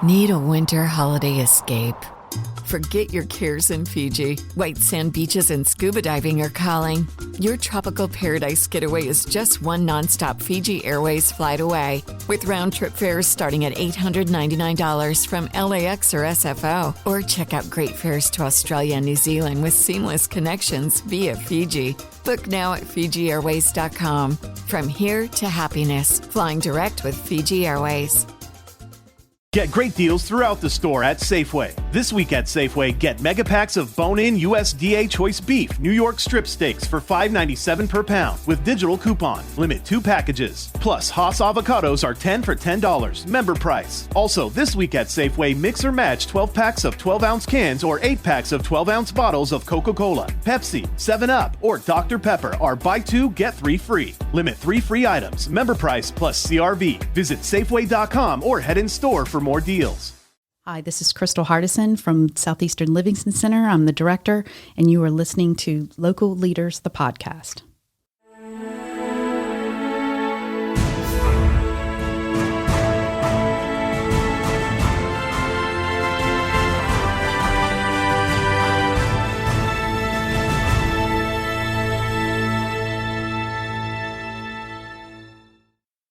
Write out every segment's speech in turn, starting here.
Need a winter holiday escape? Forget your cares in Fiji. White sand beaches and scuba diving are calling. Your tropical paradise getaway is just one nonstop Fiji Airways flight away. With round-trip fares starting at $899 from LAX or SFO. Or check out great fares to Australia and New Zealand with seamless connections via Fiji. Book now at FijiAirways.com. From here to happiness, flying direct with Fiji Airways. Get great deals throughout the store at Safeway. This week at Safeway, get mega packs of bone-in USDA choice beef, New York strip steaks for $5.97 per pound with digital coupon. Limit 2 packages. Plus, Haas avocados are 10 for $10. Member price. Also, this week at Safeway, mix or match 12 packs of 12-ounce cans or 8 packs of 12-ounce bottles of Coca-Cola, Pepsi, 7-Up, or Dr. Pepper are buy 2, get 3 free. Limit 3 free items. Member price plus CRV. Visit Safeway.com or head in store for more deals. Hi, this is Crystal Hardison from Southeastern Livingston Center. I'm the director, and you are listening to Local Leaders, the podcast.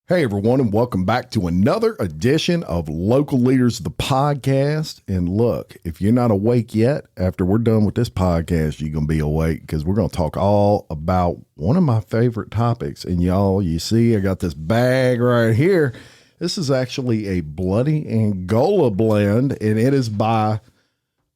Hey, everyone, and welcome back to another edition of Local Leaders, the podcast. And look, if you're not awake yet, after we're done with this podcast, you're going to be awake because we're going to talk all about one of my favorite topics. And y'all, you see, I got this bag right here. This is actually a Bloody Angola blend, and it is by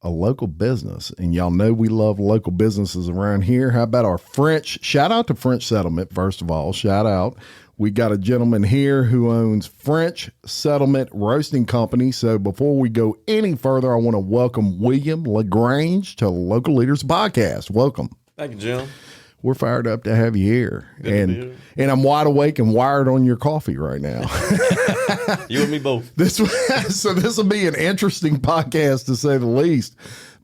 a local business. And y'all know we love local businesses around here. How about our French? Shout out to French Settlement, first of all. Shout out. We got a gentleman here who owns French Settlement Roasting Company. So before we go any further, I want to welcome William Lagrange to Local Leaders Podcast. Welcome. Thank you, Jim. We're fired up to have you here. Good to be here. And I'm wide awake and wired on your coffee right now. You and me both. So this will be an interesting podcast, to say the least.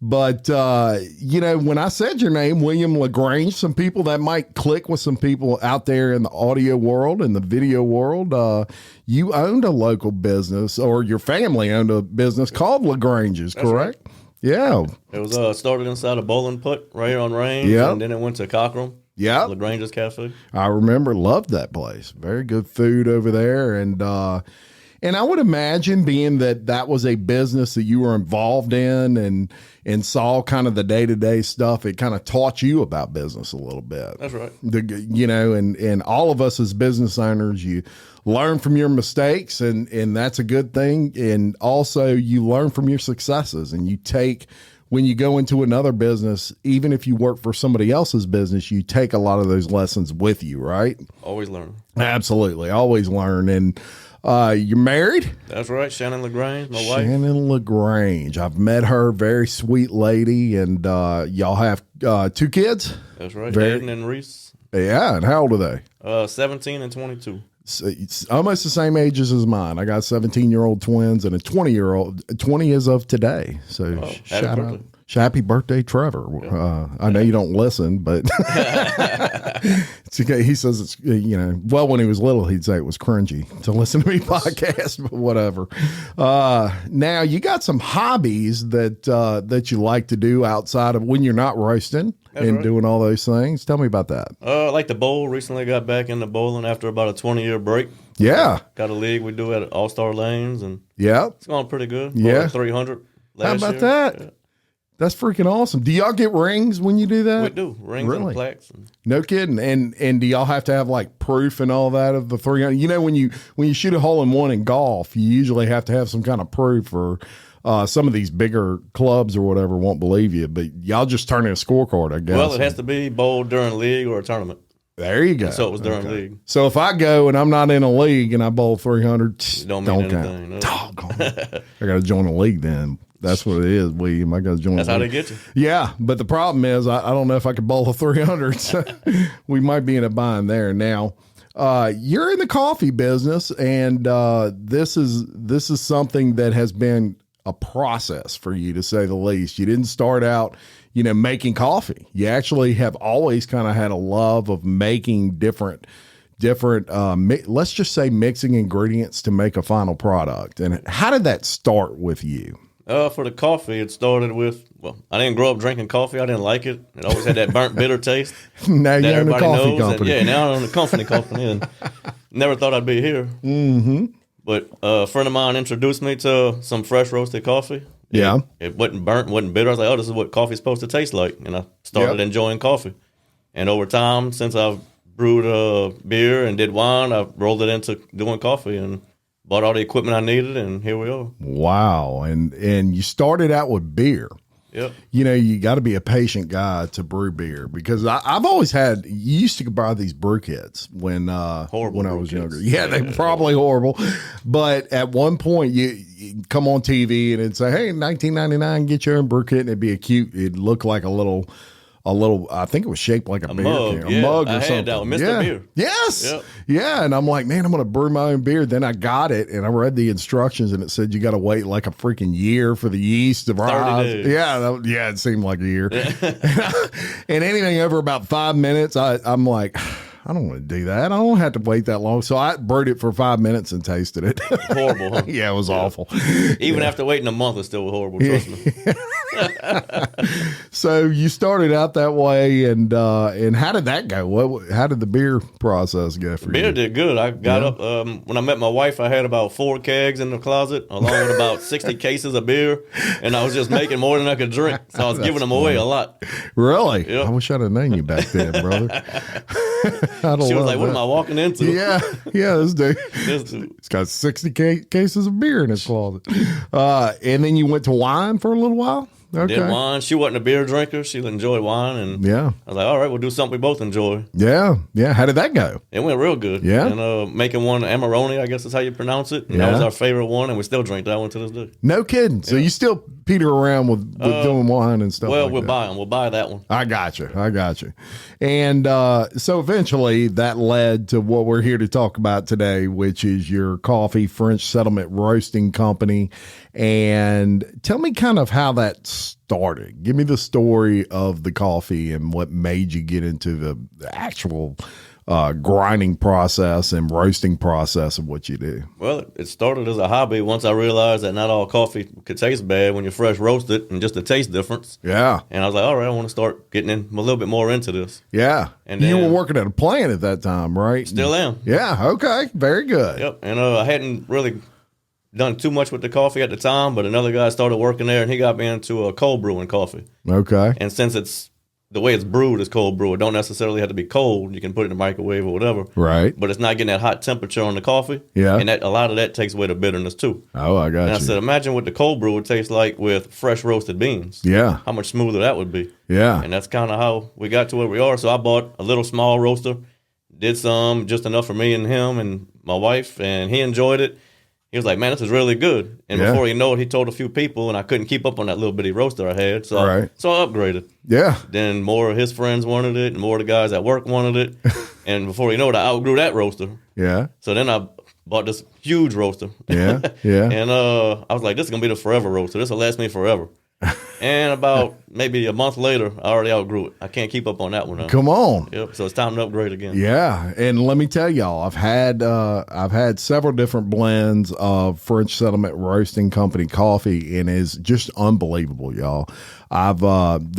But, when I said your name, William Lagrange, some people that might click with some people out there in the audio world and the video world. You owned a local business, or your family owned a business called Lagrange's, correct? Right. Yeah. It was started inside a bowling put right here on Range, and then it went to Cockrum. Yeah. Lagrange's Cafe. I remember, loved that place. Very good food over there. And I would imagine, being that was a business that you were involved in and saw kind of the day-to-day stuff, it kind of taught you about business a little bit. That's right. And all of us as business owners, you learn from your mistakes, and that's a good thing. And also you learn from your successes, and you take, when you go into another business, even if you work for somebody else's business, you take a lot of those lessons with you, right? Always learn. Absolutely. Always learn. And you're married? That's right. Shannon Lagrange, my wife. Shannon Lagrange. I've met her. Very sweet lady. And y'all have 2 kids? That's right. Aiden and Reese. Yeah. And how old are they? 17 and 22. So it's almost the same ages as mine. I got 17-year-old twins and a 20-year-old. 20 as of today. So shout out. Happy birthday, Trevor. Yeah. I know you don't listen, but it's okay. He says it's, well, when he was little, he'd say it was cringy to listen to me podcast, but whatever. Now you got some hobbies that you like to do outside of when you're not roasting. That's and right. Doing all those things. Tell me about that. I like to bowl. Recently got back into bowling after about a 20-year break. Yeah. Got a league we do at All-Star Lanes, and it's going pretty good. Yeah. 300 last How about year. that? Yeah. That's freaking awesome. Do y'all get rings when you do that? We do. Rings and plaques. No kidding. And do y'all have to have like proof and all that of the 300? You know, when you shoot a hole in one in golf, you usually have to have some kind of proof, or some of these bigger clubs or whatever won't believe you. But y'all just turn in a scorecard, I guess. Well, it has to be bowled during league or a tournament. There you go. And so it was during league. So if I go and I'm not in a league and I bowl 300, don't mean anything. No. Doggone it. I got to join a league then. That's what it is, William. I got to join. That's how they get you. Yeah, but the problem is I don't know if I could bowl a 300. So we might be in a bind there. Now, you're in the coffee business, and this is something that has been a process for you, to say the least. You didn't start out, making coffee. You actually have always kind of had a love of making different different, let's just say mixing ingredients to make a final product. And how did that start with you? For the coffee, it started with, I didn't grow up drinking coffee. I didn't like it. It always had that burnt, bitter taste. Now that you're in a coffee knows. company. And, now I'm in a company, and never thought I'd be here. Mm-hmm. But a friend of mine introduced me to some fresh roasted coffee. It wasn't burnt, wasn't bitter. I was like, oh, this is what coffee's supposed to taste like. And I started enjoying coffee. And over time, since I've brewed beer and did wine, I've rolled it into doing coffee and bought all the equipment I needed, and here we are. Wow. And you started out with beer. Yep. You know, you got to be a patient guy to brew beer, because I've always had, you used to buy these brew kits when I was younger. Yeah, they were probably horrible. But at one point, you come on TV and it'd say, hey, $19.99, get your own brew kit. And it'd look like a little, I think it was shaped like a beer mug, can, a mug or I something. had that one, Mr. Beer. Yes. Yep. Yeah. And I'm like, man, I'm going to brew my own beer. Then I got it and I read the instructions and it said you got to wait like a freaking year for the yeast to rise. 30 days. Yeah. It seemed like a year. And anything over about 5 minutes, I'm like, I don't want to do that. I don't have to wait that long. So I brewed it for 5 minutes and tasted it. Horrible, huh? Yeah, it was awful. Even after waiting a month, it's still horrible, trust me. So you started out that way, and how did that go? How did the beer process go for you? Beer did good. I got up, when I met my wife, I had about 4 kegs in the closet, along with about 60 cases of beer, and I was just making more than I could drink. So I was giving them away a lot. Really? Yep. I wish I'd have known you back then, brother. She was like, what am I walking into? Yeah, this dude. He's got 60 cases of beer in his closet. And then you went to wine for a little while? Okay. Did wine. She wasn't a beer drinker. She enjoyed wine. And I was like, all right, we'll do something we both enjoy. Yeah. How did that go? It went real good. Yeah. And making one Amarone, I guess is how you pronounce it. And that was our favorite one, and we still drink that one to this day. No kidding. So you still peter around with doing wine and stuff like that? We'll buy them. We'll buy that one. I got you. And so eventually that led to what we're here to talk about today, which is your coffee French Settlement Roasting Company. And tell me kind of how that started. Give me the story of the coffee and what made you get into the actual grinding process and roasting process of what you do. Well, it started as a hobby once I realized that not all coffee could taste bad when you fresh roast it, and just the taste difference. Yeah. And I was like, all right, I want to start getting a little bit more into this. Yeah. And you then, were working at a plant at that time, right? Still am. Yeah. Okay. Very good. Yep. And I hadn't really done too much with the coffee at the time, but another guy started working there, and he got me into cold brewing coffee. Okay. And since the way it's brewed is cold brew, it don't necessarily have to be cold. You can put it in the microwave or whatever. Right. But it's not getting that hot temperature on the coffee. Yeah. And a lot of that takes away the bitterness too. Oh, I got you. And I said, imagine what the cold brew would taste like with fresh roasted beans. Yeah. How much smoother that would be. Yeah. And that's kind of how we got to where we are. So I bought a little small roaster, did some, just enough for me and him and my wife, and he enjoyed it. He was like, man, this is really good. And before you know it, he told a few people, and I couldn't keep up on that little bitty roaster I had. So, I upgraded. Yeah. Then more of his friends wanted it, and more of the guys at work wanted it. And before you know it, I outgrew that roaster. Yeah. So then I bought this huge roaster. Yeah. And I was like, this is going to be the forever roaster. This will last me forever. And about maybe a month later, I already outgrew it. I can't keep up on that one now. Come on. Yep. So it's time to upgrade again. Yeah. And let me tell y'all, I've had several different blends of French Settlement Roasting Company coffee, and it's just unbelievable, y'all. Obviously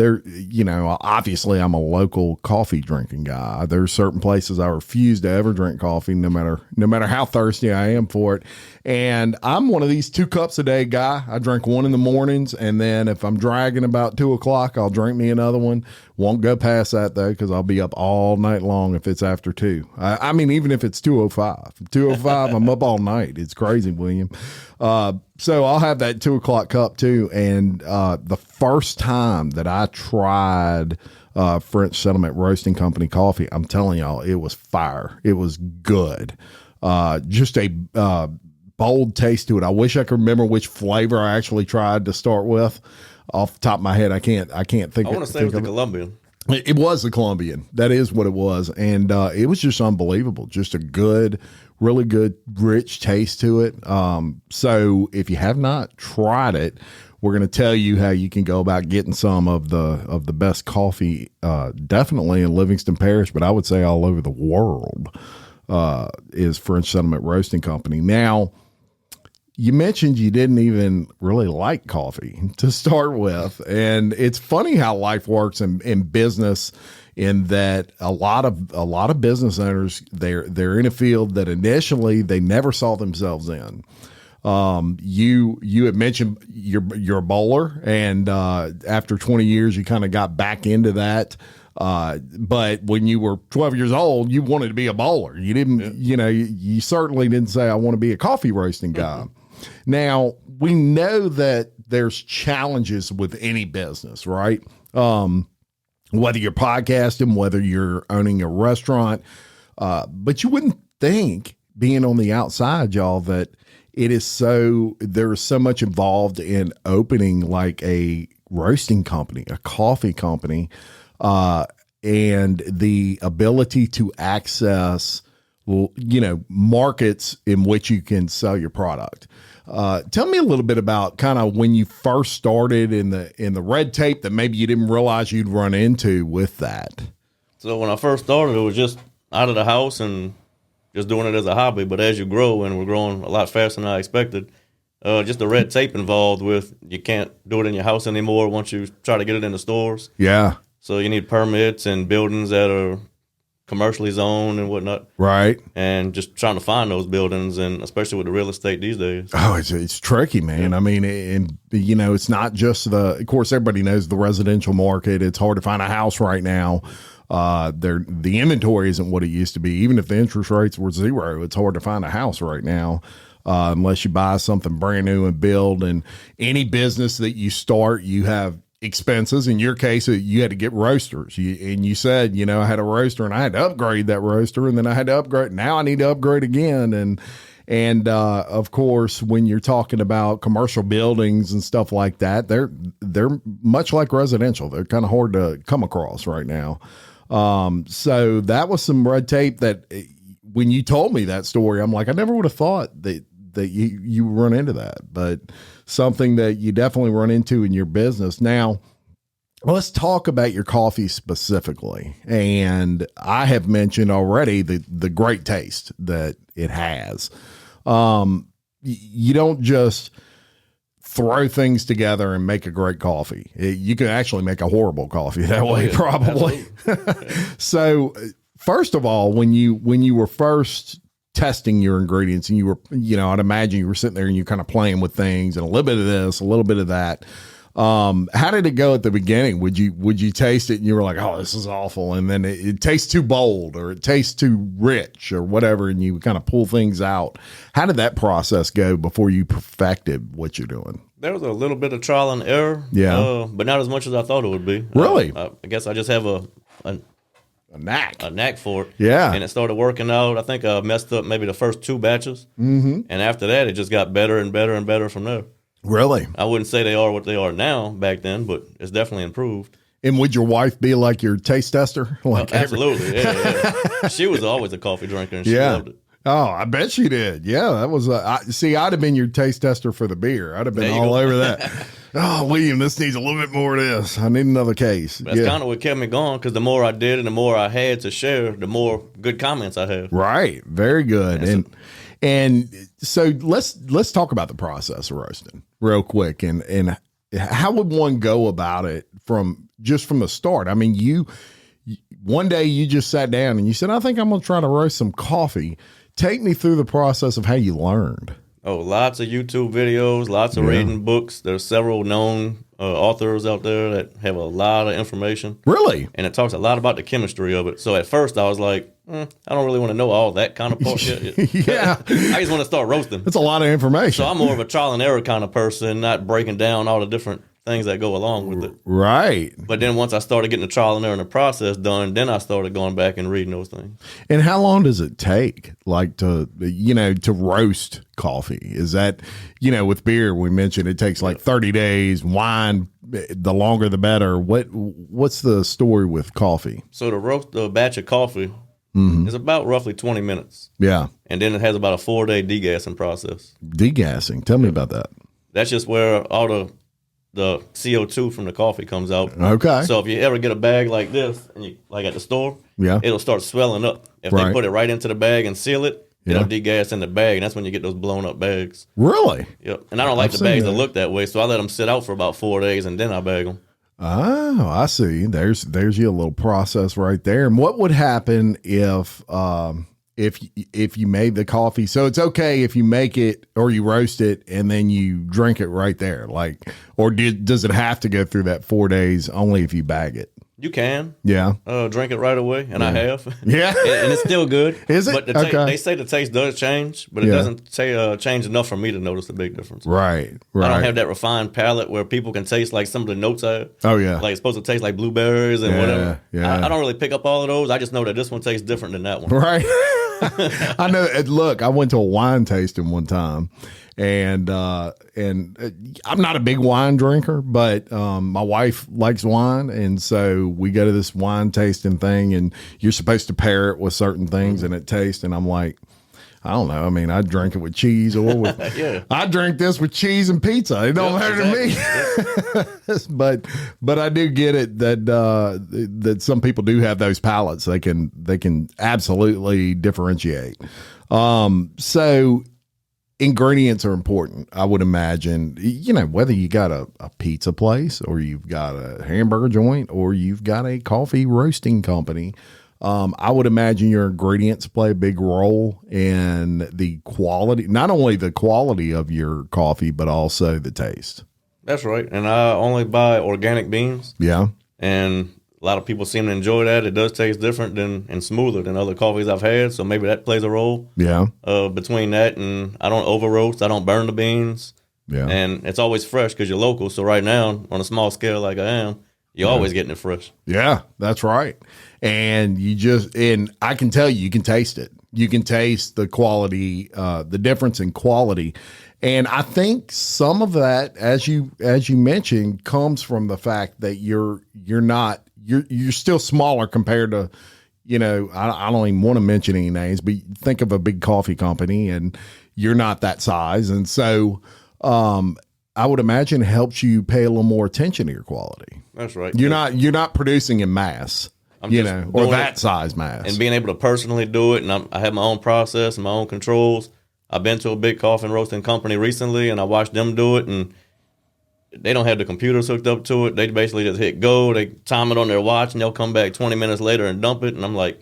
I'm a local coffee drinking guy. There's certain places I refuse to ever drink coffee, no matter how thirsty I am for it. And I'm one of these 2 cups a day guy. I drink one in the mornings, and then if I'm dragging about 2 o'clock, I'll drink me another one. Won't go past that though, because I'll be up all night long if it's after 2. I mean, even if it's 2:05. 2:05, I'm up all night. It's crazy, William. So I'll have that 2 o'clock cup too. And the first time that I tried French Settlement Roasting Company coffee, I'm telling y'all, it was fire. It was good. Just a bold taste to it. I wish I could remember which flavor I actually tried to start with. Off the top of my head, I can't think. I want to say it was the Colombian. It was the Colombian. That is what it was. And it was just unbelievable. Just a good, really good, rich taste to it. So if you have not tried it, we're going to tell you how you can go about getting some of the best coffee, definitely in Livingston Parish, but I would say all over the world. is French Settlement Roasting Company. Now, you mentioned you didn't even really like coffee to start with. And it's funny how life works in business, in that a lot of business owners, they're in a field that initially they never saw themselves in. You had mentioned you're a bowler, and after 20 years, you kind of got back into that. But when you were 12 years old, you wanted to be a bowler. You didn't, you certainly didn't say, I want to be a coffee roasting guy. Now, we know that there's challenges with any business, right? Whether you're podcasting, whether you're owning a restaurant, but you wouldn't think, being on the outside, y'all, that there's so much involved in opening like a roasting company, a coffee company, and the ability to access, markets in which you can sell your product. Tell me a little bit about kind of when you first started in the red tape that maybe you didn't realize you'd run into with that. So when I first started, it was just out of the house and just doing it as a hobby. But as you grow, and we're growing a lot faster than I expected, just the red tape involved with you can't do it in your house anymore once you try to get it in the stores. Yeah. So you need permits and buildings that are commercially zoned and whatnot. Right. And just trying to find those buildings, and especially with the real estate these days. Oh, it's tricky, man. Yeah. I mean, and it's not just of course, everybody knows the residential market. It's hard to find a house right now. The inventory isn't what it used to be. Even if the interest rates were zero, it's hard to find a house right now. Unless you buy something brand new and build. And any business that you start, you have expenses. In your case, you had to get roasters. You said, I had a roaster and I had to upgrade that roaster, and then I had to upgrade. Now I need to upgrade again. And of course, when you're talking about commercial buildings and stuff like that, they're much like residential. They're kind of hard to come across right now. So that was some red tape that when you told me that story, I'm like, I never would have thought that you run into that, but something that you definitely run into in your business. Now, let's talk about your coffee specifically. And I have mentioned already the great taste that it has. You don't just throw things together and make a great coffee. You can actually make a horrible coffee that way, probably. So first of all, when you were first testing your ingredients, and you were, I'd imagine you were sitting there and you're kind of playing with things and a little bit of this, a little bit of that. How did it go at the beginning? Would you taste it and you were like, oh, this is awful, and then it tastes too bold, or it tastes too rich, or whatever, and you kind of pull things out? How did that process go before you perfected what you're doing? There was a little bit of trial and error, but not as much as I thought it would be. Really? I guess I just have a knack for it. Yeah. And it started working out. I think I messed up maybe the first 2 batches. Mm-hmm. And after that, it just got better and better and better from there. Really? I wouldn't say they are what they are now back then, but it's definitely improved. And would your wife be like your taste tester? Absolutely. Yeah. She was always a coffee drinker, and she loved it. Oh, I bet she did. Yeah, that was. I'd have been your taste tester for the beer. I'd have been all over that. Oh, William, this needs a little bit more of this. I need another case. That's kind of what kept me going, because the more I did and the more I had to share, the more good comments I had. Right. Very good. And so let's talk about the process of roasting real quick, and how would one go about it from the start? I mean, you one day you just sat down and you said, I think I'm going to try to roast some coffee. Take me through the process of how you learned. Oh, lots of YouTube videos, lots of reading books. There's several known authors out there that have a lot of information. Really? And it talks a lot about the chemistry of it. So at first I was like, I don't really want to know all that kind of part yet. Yeah. I just want to start roasting. That's a lot of information. So I'm more of a trial and error kind of person, not breaking down all the different things that go along with it. Right. But then once I started getting the trial and error and the process done, then I started going back and reading those things. And how long does it take, like, to roast coffee? Is that, with beer, we mentioned it takes like 30 days. Wine, the longer the better. What's the story with coffee? So to roast a batch of coffee is about roughly 20 minutes. Yeah. And then it has about a 4-day degassing process. Degassing. Tell me about that. That's just where all the the CO2 from the coffee comes out. Okay. So if you ever get a bag like this, and you, like at the store, yeah, it'll start swelling up. If they put it right into the bag and seal it, it'll degas in the bag, and that's when you get those blown up bags. Really? Yep. And I don't like the bags that look that way, so I let them sit out for about 4 days, and then I bag them. Oh, I see. There's your little process right there. And what would happen if you made the coffee? So it's okay if you make it or you roast it and then you drink it right there, like, or does it have to go through that 4 days only if you bag it? You can. Yeah. Drink it right away, and I have. Yeah. and it's still good. Is it? But they say the taste does change, but it doesn't change enough for me to notice the big difference. Right. I don't have that refined palate where people can taste like some of the notes I have. Oh, yeah. Like it's supposed to taste like blueberries and whatever. Yeah. I don't really pick up all of those. I just know that this one tastes different than that one. Right. I know. Look, I went to a wine tasting one time, and I'm not a big wine drinker, but my wife likes wine, and so we go to this wine tasting thing, and you're supposed to pair it with certain things, and it tastes, and I'm like, I don't know. I mean, I drink it with cheese or with. I drink this with cheese and pizza. It don't matter to me. But I do get it that some people do have those palates. They can absolutely differentiate. So ingredients are important, I would imagine. You know, whether you got a pizza place or you've got a hamburger joint or you've got a coffee roasting company. I would imagine your ingredients play a big role in the quality, not only the quality of your coffee, but also the taste. That's right. And I only buy organic beans. Yeah. And a lot of people seem to enjoy that. It does taste different and smoother than other coffees I've had. So maybe that plays a role. Yeah. Between that and I don't over roast. I don't burn the beans. Yeah. And it's always fresh because you're local. So right now, on a small scale like I am, you're always getting it fresh. Yeah, that's right. And I can tell you can taste it. You can taste the quality, the difference in quality. And I think some of that, as you mentioned, comes from the fact that you're still smaller compared to, you know, I don't even want to mention any names, but think of a big coffee company and you're not that size. And so, I would imagine it helps you pay a little more attention to your quality. That's right. You're not producing in mass, or that size mass. And being able to personally do it, and I have my own process and my own controls. I've been to a big coffee and roasting company recently, and I watched them do it, and they don't have the computers hooked up to it. They basically just hit go. They time it on their watch, and they'll come back 20 minutes later and dump it. And I'm like,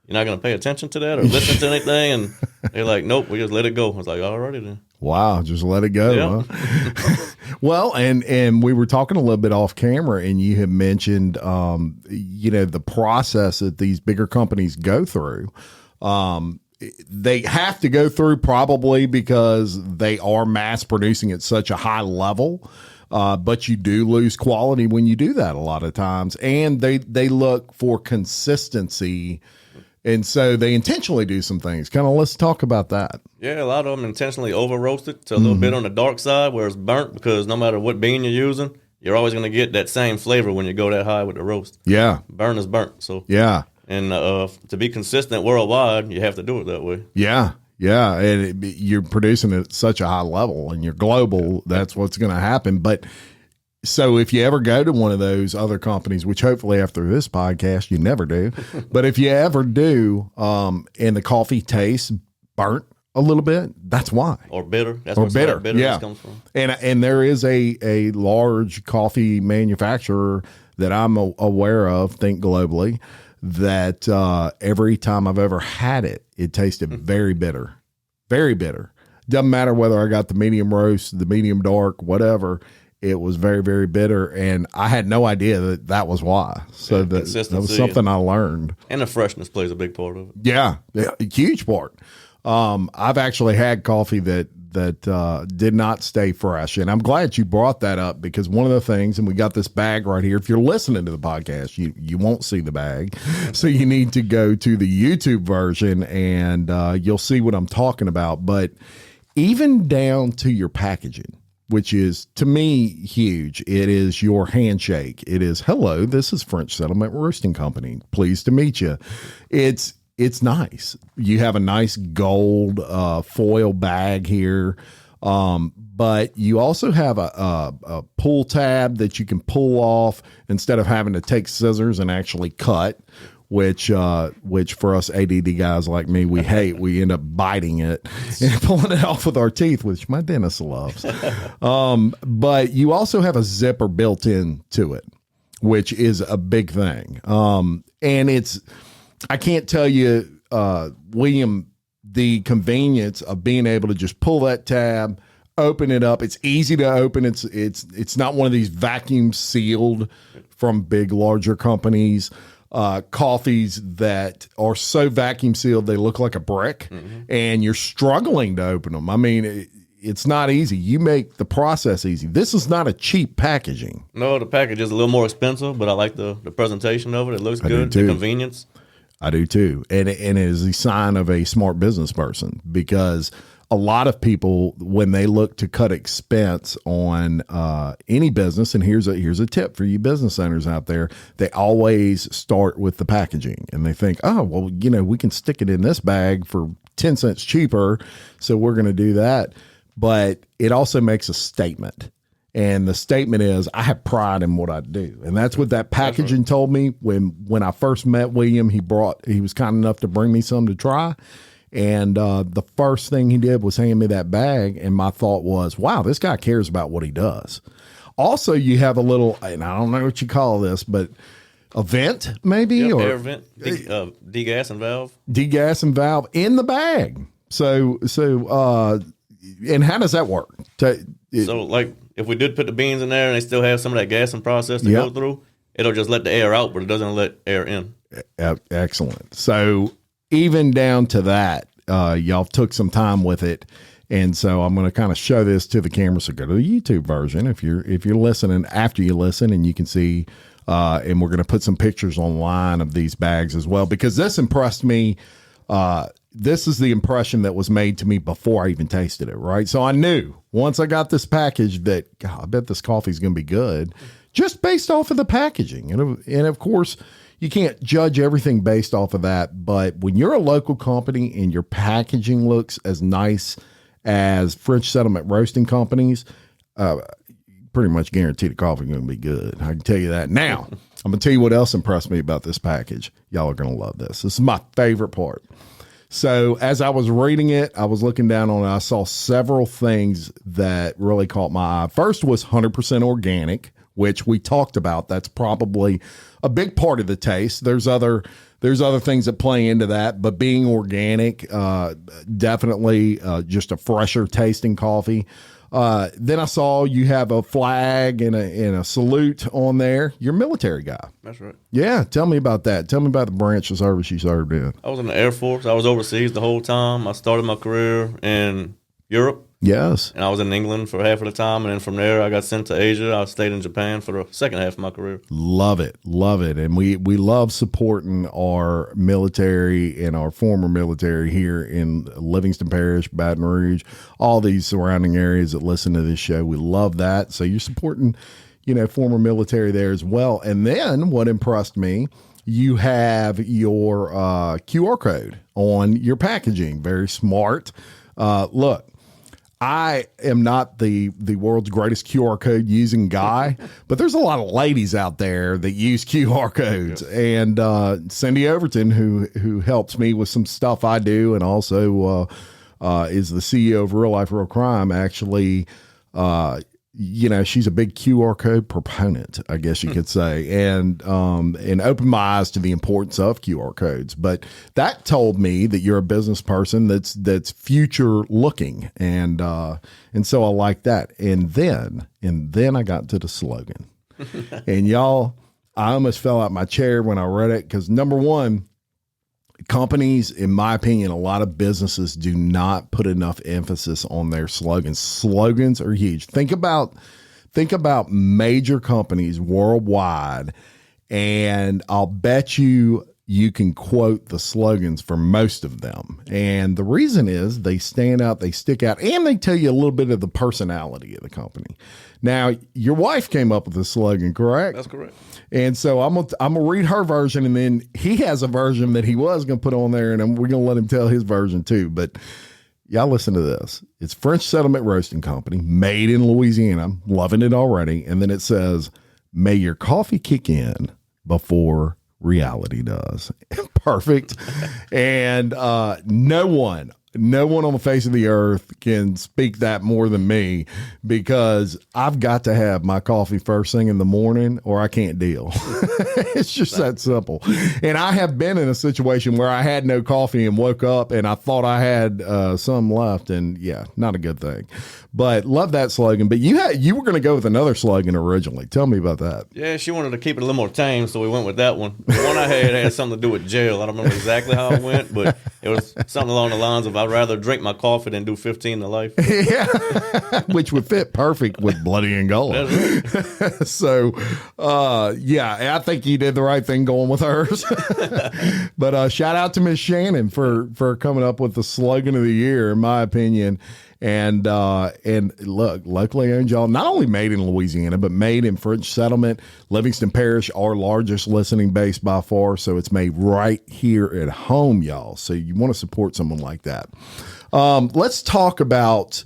you're not going to pay attention to that or listen to anything? And they're like, nope, we just let it go. I was like, all righty then. Wow, just let it go. Yeah. Huh? Well, and we were talking a little bit off camera, and you had mentioned, the process that these bigger companies go through. They have to go through probably because they are mass producing at such a high level. But you do lose quality when you do that a lot of times, and they look for consistency. And so they intentionally do some things. Let's talk about that. Yeah, a lot of them intentionally over roast it to a little bit on the dark side where it's burnt, because no matter what bean you're using, you're always going to get that same flavor when you go that high with the roast. Yeah. Burn is burnt. So yeah. And to be consistent worldwide, you have to do it that way. Yeah. Yeah. And you're producing at such a high level and you're global. That's what's going to happen. But so if you ever go to one of those other companies, which hopefully after this podcast you never do, but if you ever do, and the coffee tastes burnt a little bit, that's why. Or bitter. That's where bitterness comes from. And there is a large coffee manufacturer that I'm aware of, think globally, that every time I've ever had it, it tasted very bitter. Very bitter. Doesn't matter whether I got the medium roast, the medium dark, whatever. It was very, very bitter, and I had no idea that was why. So that was something I learned. And the freshness plays a big part of it. Yeah, a huge part. I've actually had coffee that did not stay fresh, and I'm glad you brought that up, because one of the things, and we got this bag right here. If you're listening to the podcast, you won't see the bag, so you need to go to the YouTube version, and you'll see what I'm talking about. But even down to your packaging, which is, to me, huge. It is your handshake. It is, hello, this is French Settlement Roasting Company. Pleased to meet you. It's nice. You have a nice gold foil bag here. but you also have a pull tab that you can pull off instead of having to take scissors and actually cut, which for us ADD guys like me, we hate. We end up biting it and pulling it off with our teeth, which my dentist loves. But you also have a zipper built in to it, which is a big thing. And I can't tell you, William, the convenience of being able to just pull that tab, open it up. It's easy to open. It's not one of these vacuum sealed from big, larger companies. Coffees that are so vacuum sealed they look like a brick, and you're struggling to open them. I mean, it's not easy. You make the process easy. This is not a cheap packaging. No, the package is a little more expensive, but I like the presentation of it. It looks good. The convenience. I do too, and it is a sign of a smart business person, because a lot of people, when they look to cut expense on any business, and here's a tip for you business owners out there, they always start with the packaging, and they think, oh, well, we can stick it in this bag for 10 cents cheaper, so we're going to do that. But it also makes a statement, and the statement is, I have pride in what I do, and that's what that packaging told me when I first met William. He was kind enough to bring me some to try. And the first thing he did was hand me that bag, and my thought was, wow, this guy cares about what he does. Also, you have a little, and I don't know what you call this, but a vent maybe? Yep, or air vent, degas and valve. Degas and valve in the bag. So, and how does that work? So, like, if we did put the beans in there and they still have some of that gassing process to go through, it'll just let the air out, but it doesn't let air in. Excellent. So, even down to that, y'all took some time with it, and so I'm going to kind of show this to the camera. So go to the YouTube version if you're listening. After you listen, and you can see, and we're going to put some pictures online of these bags as well, because this impressed me. This is the impression that was made to me before I even tasted it. Right, so I knew once I got this package that, God, I bet this coffee is going to be good, just based off of the packaging, and of course, you can't judge everything based off of that, but when you're a local company and your packaging looks as nice as French Settlement Roasting Companies, pretty much guarantee the coffee is going to be good. I can tell you that. Now, I'm going to tell you what else impressed me about this package. Y'all are going to love this. This is my favorite part. So as I was reading it, I was looking down on it. I saw several things that really caught my eye. First was 100% organic, which we talked about. That's probably a big part of the taste. There's other things that play into that, but being organic, definitely just a fresher tasting coffee. Then I saw you have a flag and a salute on there. You're a military guy. That's right. Yeah, tell me about that. Tell me about the branch of service you served in. I was in the Air Force. I was overseas the whole time. I started my career in Europe. Yes. And I was in England for half of the time, and then from there I got sent to Asia. I stayed in Japan for the second half of my career. Love it. Love it. And we love supporting our military and our former military here in Livingston Parish, Baton Rouge, all these surrounding areas that listen to this show. We love that. So you're supporting, former military there as well. And then what impressed me, you have your QR code on your packaging. Very smart. Look, I am not the world's greatest QR code using guy, but there's a lot of ladies out there that use QR codes. Yes. And Cindy Overton, who helps me with some stuff I do, and also is the CEO of Real Life Real Crime, actually, she's a big QR code proponent, I guess you could say, and opened my eyes to the importance of QR codes. But that told me that you're a business person that's future looking, and so I like that. And then I got to the slogan, and y'all, I almost fell out my chair when I read it, because number one, companies, in my opinion, a lot of businesses do not put enough emphasis on their slogans. Slogans are huge. Think about major companies worldwide, and I'll bet you can quote the slogans for most of them. And the reason is they stand out, they stick out, and they tell you a little bit of the personality of the company. Now, your wife came up with the slogan, correct? That's correct. And so I'm gonna read her version, and then he has a version that he was gonna put on there, and we're gonna let him tell his version too. But y'all listen to this. It's French Settlement Roasting Company, made in Louisiana. I'm loving it already. And then it says, may your coffee kick in before reality does. Perfect. And no one on the face of the earth can speak that more than me, because I've got to have my coffee first thing in the morning or I can't deal. It's just that simple. And I have been in a situation where I had no coffee and woke up and I thought I had some left, and yeah, not a good thing. But love that slogan. But you were going to go with another slogan originally. Tell me about that. Yeah, she wanted to keep it a little more tame, so we went with that one. The one I had something to do with jail. I don't remember exactly how it went, but it was something along the lines of, I'd rather drink my coffee than do 15 to life. Yeah, which would fit perfect with Bloody Angola. Right. So, yeah, I think you did the right thing going with hers. But shout out to Miss Shannon for coming up with the slogan of the year, in my opinion. And look, locally owned, y'all, not only made in Louisiana, but made in French Settlement, Livingston Parish, our largest listening base by far. So it's made right here at home, y'all. So you want to support someone like that. Let's talk about.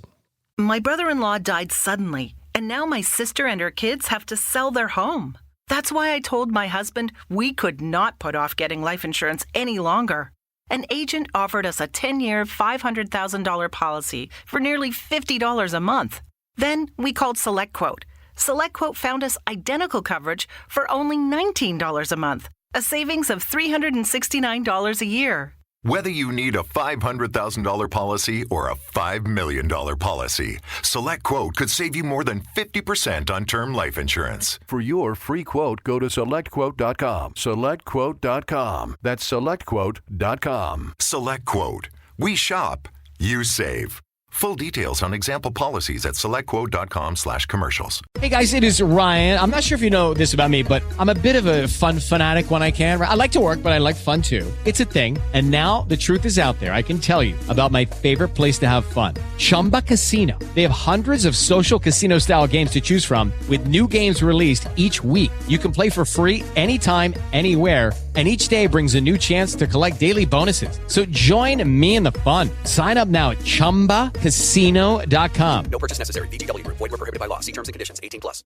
My brother-in-law died suddenly, and now my sister and her kids have to sell their home. That's why I told my husband we could not put off getting life insurance any longer. An agent offered us a 10-year, $500,000 policy for nearly $50 a month. Then we called SelectQuote. SelectQuote found us identical coverage for only $19 a month, a savings of $369 a year. Whether you need a $500,000 policy or a $5 million policy, SelectQuote could save you more than 50% on term life insurance. For your free quote, go to SelectQuote.com. SelectQuote.com. That's SelectQuote.com. SelectQuote. We shop, you save. Full details on example policies at SelectQuote.com/commercials. Hey guys, it is Ryan. I'm not sure if you know this about me, but I'm a bit of a fun fanatic when I can. I like to work, but I like fun too. It's a thing. And now the truth is out there. I can tell you about my favorite place to have fun. Chumba Casino. They have hundreds of social casino style games to choose from, with new games released each week. You can play for free anytime, anywhere. And each day brings a new chance to collect daily bonuses. So join me in the fun. Sign up now at ChumbaCasino.com. No purchase necessary. VGW Group. Void where prohibited by law. See terms and conditions. 18+.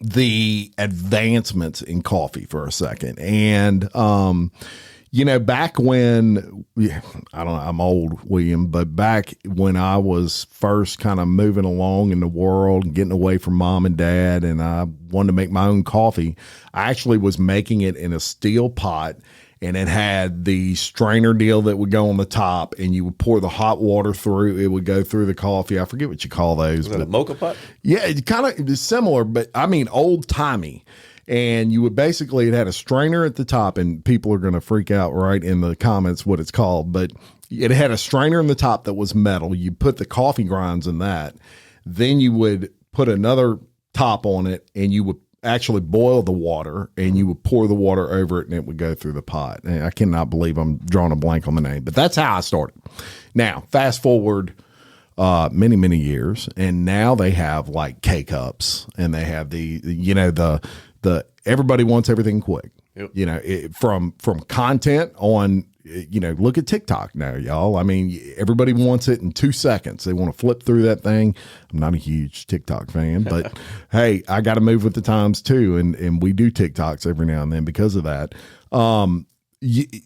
The advancements in coffee for a second. And, back when, I don't know, I'm old, William, but back when I was first kind of moving along in the world and getting away from mom and dad, and I wanted to make my own coffee, I actually was making it in a steel pot, and it had the strainer deal that would go on the top, and you would pour the hot water through. It would go through the coffee. I forget what you call those. Is that a mocha pot? Yeah, it kind of is similar, but I mean old timey. And you would basically, it had a strainer at the top, and people are going to freak out right in the comments what it's called, but it had a strainer in the top that was metal. You put the coffee grinds in that. Then you would put another top on it, and you would actually boil the water, and you would pour the water over it, and it would go through the pot. And I cannot believe I'm drawing a blank on the name, but that's how I started. Now, fast forward many, many years, and now they have like K-Cups, and they have the everybody wants everything quick. Yep. From content on, look at TikTok now, y'all. I mean, everybody wants it in 2 seconds. They want to flip through that thing. I'm not a huge TikTok fan, but hey, I got to move with the times too. And we do TikToks every now and then because of that.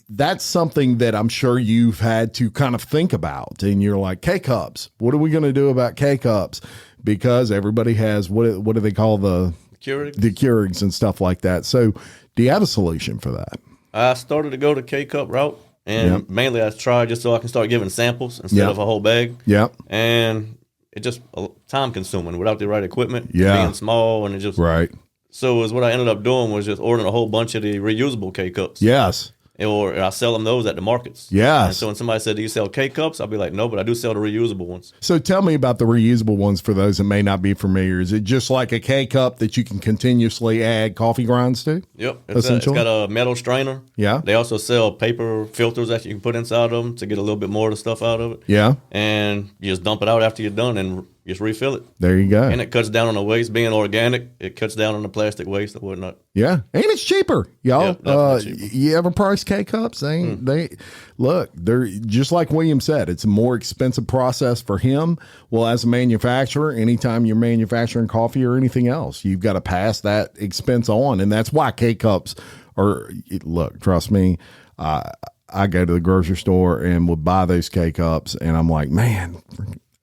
That's something that I'm sure you've had to kind of think about, and you're like, K-Cups, what are we going to do about K-Cups? Because everybody has, what do they call the Keurigs and stuff like that. So do you have a solution for that? I started to go the K-Cup route, and mainly I tried just so I can start giving samples instead of a whole bag. Yeah. And it just time consuming without the right equipment, being small, and it just right. So is what I ended up doing was just ordering a whole bunch of the reusable K-Cups. Yes. Or I sell them those at the markets. Yes. And so when somebody said, do you sell K-Cups? I'll be like, no, but I do sell the reusable ones. So tell me about the reusable ones for those that may not be familiar. Is it just like a K-Cup that you can continuously add coffee grinds to? Yep. It's got a metal strainer. Yeah. They also sell paper filters that you can put inside of them to get a little bit more of the stuff out of it. Yeah. And you just dump it out after you're done and just refill it. There you go. And it cuts down on the waste. Being organic, it cuts down on the plastic waste and whatnot. Yeah, and it's cheaper, y'all. Yeah, cheaper. You ever price K-Cups? They look, they're just like William said, it's a more expensive process for him. Well, as a manufacturer, anytime you're manufacturing coffee or anything else, you've got to pass that expense on, and that's why K-Cups are. Look, trust me, I go to the grocery store and would buy those K-Cups, and I'm like, man,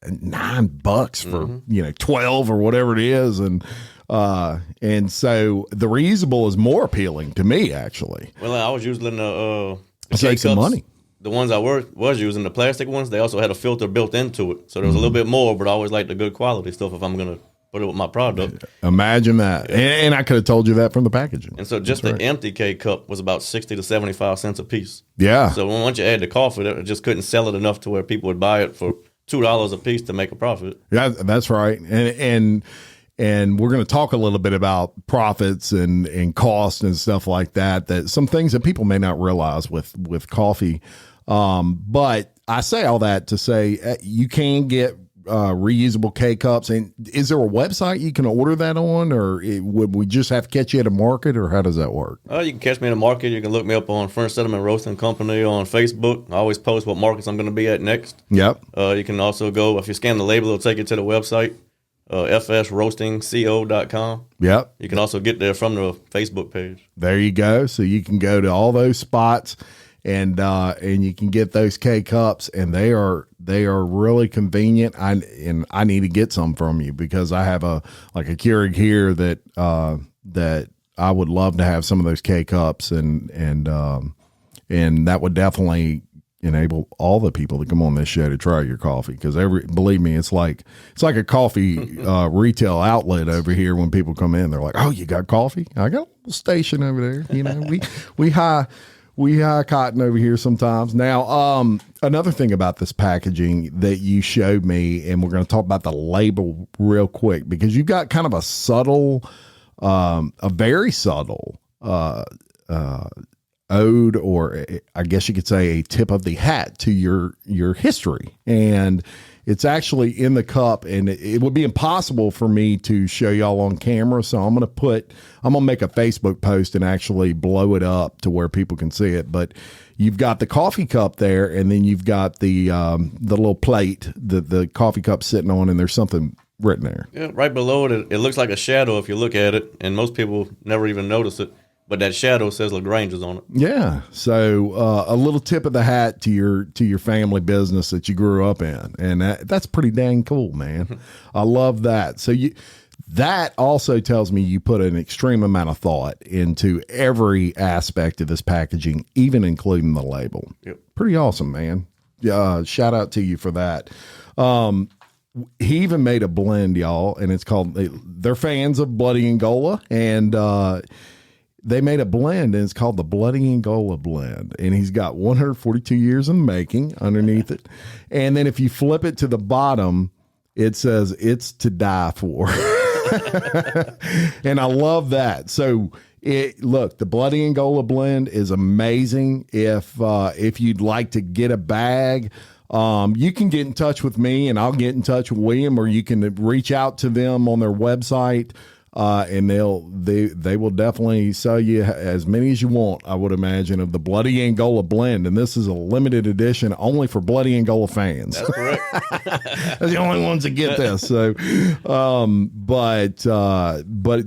$9 for 12 or whatever it is, and so the reusable is more appealing to me, actually. Well, I was using the save some money. The ones I was using, the plastic ones, they also had a filter built into it, so there was a little bit more. But I always like the good quality stuff if I'm gonna put it with my product. Imagine that, and I could have told you that from the packaging. And so just the empty K-Cup was about 60 to 75 cents a piece. Yeah. So once you add the coffee, it just couldn't sell it enough to where people would buy it for $2 a piece to make a profit. Yeah, that's right. And we're going to talk a little bit about profits and cost and stuff like that. That some things that people may not realize with coffee. But I say all that to say you can get reusable K-Cups. And is there a website you can order that on, or would we just have to catch you at a market, or how does that work? You can catch me in the market. You can look me up on Furnace Settlement Roasting Company on Facebook. I always post what markets I'm going to be at next. Yep. You can also go, if you scan the label, it'll take you to the website, fsroastingco.com. Yep. You can also get there from the Facebook page. There you go. So you can go to all those spots, and you can get those K-Cups, and they are really convenient. I need to get some from you because I have a Keurig here that I would love to have some of those K-Cups, and that would definitely enable all the people that come on this show to try your coffee, because believe me, it's like a coffee retail outlet over here. When people come in, they're like, "Oh, you got coffee? I got a little station over there." We high cotton over here sometimes. Now, another thing about this packaging that you showed me, and we're going to talk about the label real quick, because you've got kind of a very subtle ode, or I guess you could say a tip of the hat to your history. And it's actually in the cup, and it would be impossible for me to show y'all on camera. So I'm going to make a Facebook post and actually blow it up to where people can see it. But you've got the coffee cup there, and then you've got the little plate that the coffee cup's sitting on, and there's something written there. Yeah, right below it, it looks like a shadow if you look at it, and most people never even notice it. But that shadow says Lagrange is on it. Yeah. So a little tip of the hat to your family business that you grew up in. And that's pretty dang cool, man. I love that. So that also tells me you put an extreme amount of thought into every aspect of this packaging, even including the label. Yep. Pretty awesome, man. Shout out to you for that. He even made a blend, y'all, and it's called, they're fans of Bloody Angola, and they made a blend, and it's called the Bloody Angola blend. And he's got 142 years in the making underneath it. And then if you flip it to the bottom, it says it's to die for. And I love that. So look, the Bloody Angola blend is amazing. If you'd like to get a bag, you can get in touch with me, and I'll get in touch with William, or you can reach out to them on their website. And they will definitely sell you as many as you want, I would imagine, of the Bloody Angola blend. And this is a limited edition only for Bloody Angola fans. That's correct. They're the only ones that get this. So, but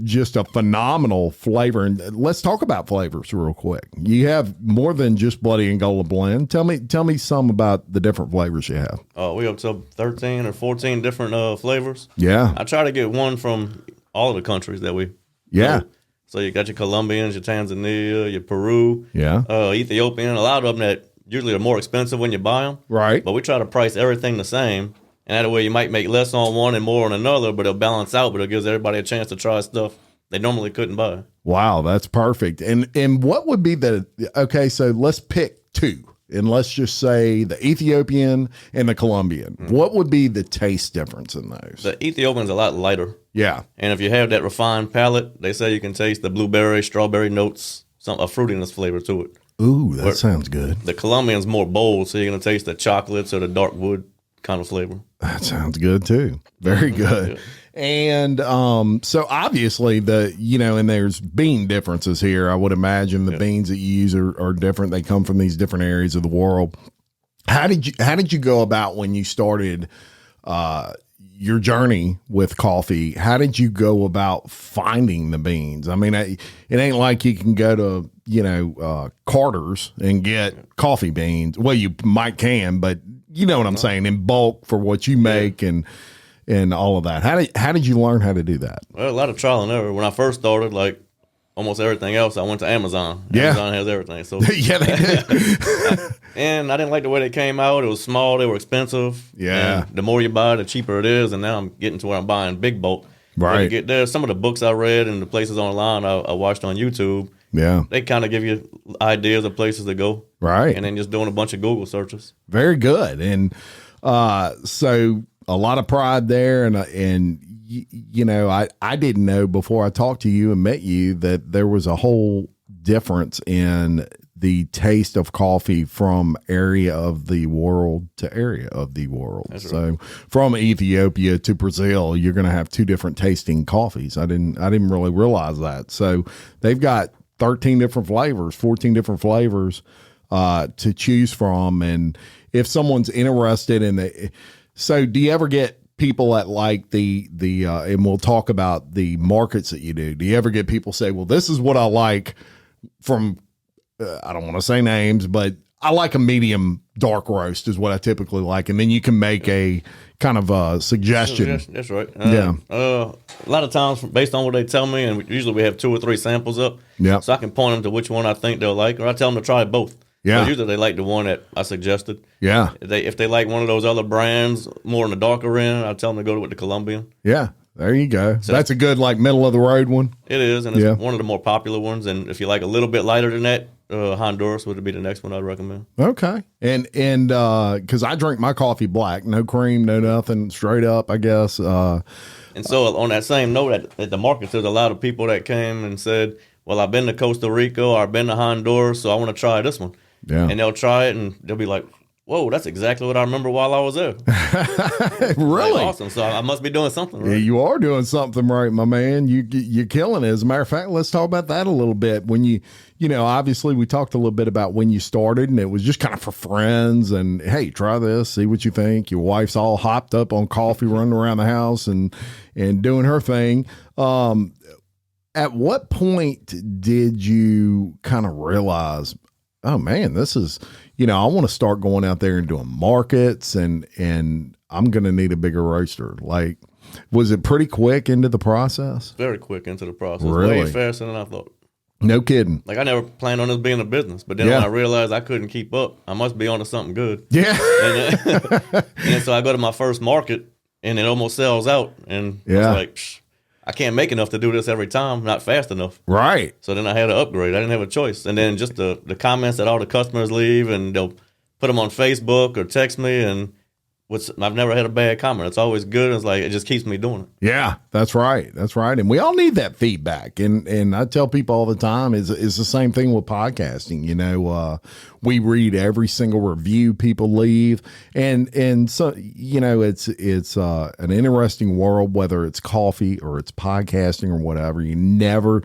just a phenomenal flavor. And let's talk about flavors real quick. You have more than just Bloody Angola blend. Tell me some about the different flavors you have. We up to 13 or 14 different flavors. Yeah. I try to get one from all of the countries that we know. So you got your Colombians, your Tanzania, your Peru, Ethiopian, a lot of them that usually are more expensive when you buy them. Right. But we try to price everything the same. And that way you might make less on one and more on another, but it'll balance out, but it gives everybody a chance to try stuff they normally couldn't buy. Wow, that's perfect. And what would be so let's pick two. And let's just say the Ethiopian and the Colombian. Mm-hmm. What would be the taste difference in those? The Ethiopian's a lot lighter. Yeah. And if you have that refined palate, they say you can taste the blueberry, strawberry notes, a fruitiness flavor to it. Ooh, that sounds good. The Colombian's more bold, so you're going to taste the chocolates or the dark wood kind of flavor. That sounds good too. Very good. Yeah. And so obviously and there's bean differences here. I would imagine the beans that you use are different. They come from these different areas of the world. How did you go about when you started your journey with coffee? How did you go about finding the beans? I mean, it ain't like you can go to Carter's and get coffee beans. Well, you can, but you know what I'm saying, in bulk for what you make and all of that. How did you learn how to do that? Well, a lot of trial and error. When I first started, like almost everything else, I went to Amazon. Yeah. Amazon has everything. So yeah, they do. And I didn't like the way they came out. It was small. They were expensive. Yeah. And the more you buy, the cheaper it is. And now I'm getting to where I'm buying big bulk. Right. But to get there, some of the books I read and the places online I watched on YouTube, they kind of give you ideas of places to go. Right. And then just doing a bunch of Google searches. Very good. And so a lot of pride there. And I didn't know before I talked to you and met you that there was a whole difference in the taste of coffee from area of the world to area of the world. That's so right. From Ethiopia to Brazil, you're going to have two different tasting coffees. I didn't really realize that. So they've got 13 different flavors, 14 different flavors to choose from. And if someone's interested in so do you ever get people that like the and we'll talk about the markets that you do. Do you ever get people say, well, this is what I like from, I don't want to say names, but I like a medium dark roast is what I typically like. And then you can make a kind of a suggestion. That's right. A lot of times based on what they tell me, and usually we have 2 or 3 samples up. Yeah. So I can point them to which one I think they'll like, or I tell them to try both. Yeah. Usually they like the one that I suggested. Yeah. If they like one of those other brands more in the darker end, I tell them to go with the Colombian. Yeah. There you go. So that's a good middle of the road one. It is, and it's one of the more popular ones. And if you like a little bit lighter than that, Honduras would be the next one I'd recommend. Okay. And because I drink my coffee black, no cream, no nothing, straight up, I guess. And so on that same note, at the market, there's a lot of people that came and said, well, I've been to Costa Rica or I've been to Honduras, so I want to try this one. Yeah. And they'll try it and they'll be like, whoa, that's exactly what I remember while I was there. Really? Like, awesome. So I must be doing something right. Yeah, you are doing something right, my man. You're killing it. As a matter of fact, let's talk about that a little bit. When obviously we talked a little bit about when you started, and it was just kind of for friends and, hey, try this, see what you think. Your wife's all hopped up on coffee, running around the house and doing her thing. At what point did you kind of realize, oh man, this is, I want to start going out there and doing markets and I'm going to need a bigger roaster. Like, was it pretty quick into the process? Very quick into the process. Really? Way faster than I thought. No kidding. Like, I never planned on this being a business, but then when I realized I couldn't keep up, I must be onto something good. Yeah. And so I go to my first market and it almost sells out. And I was like, I can't make enough to do this every time, not fast enough. Right. So then I had to upgrade. I didn't have a choice. And then just the comments that all the customers leave, and they'll put them on Facebook or text me, and I've never had a bad comment. It's always good. It's like, it just keeps me doing it. Yeah, that's right. That's right. And we all need that feedback. And I tell people all the time, it's the same thing with podcasting. We read every single review people leave. And so, it's an interesting world, whether it's coffee or it's podcasting or whatever. You never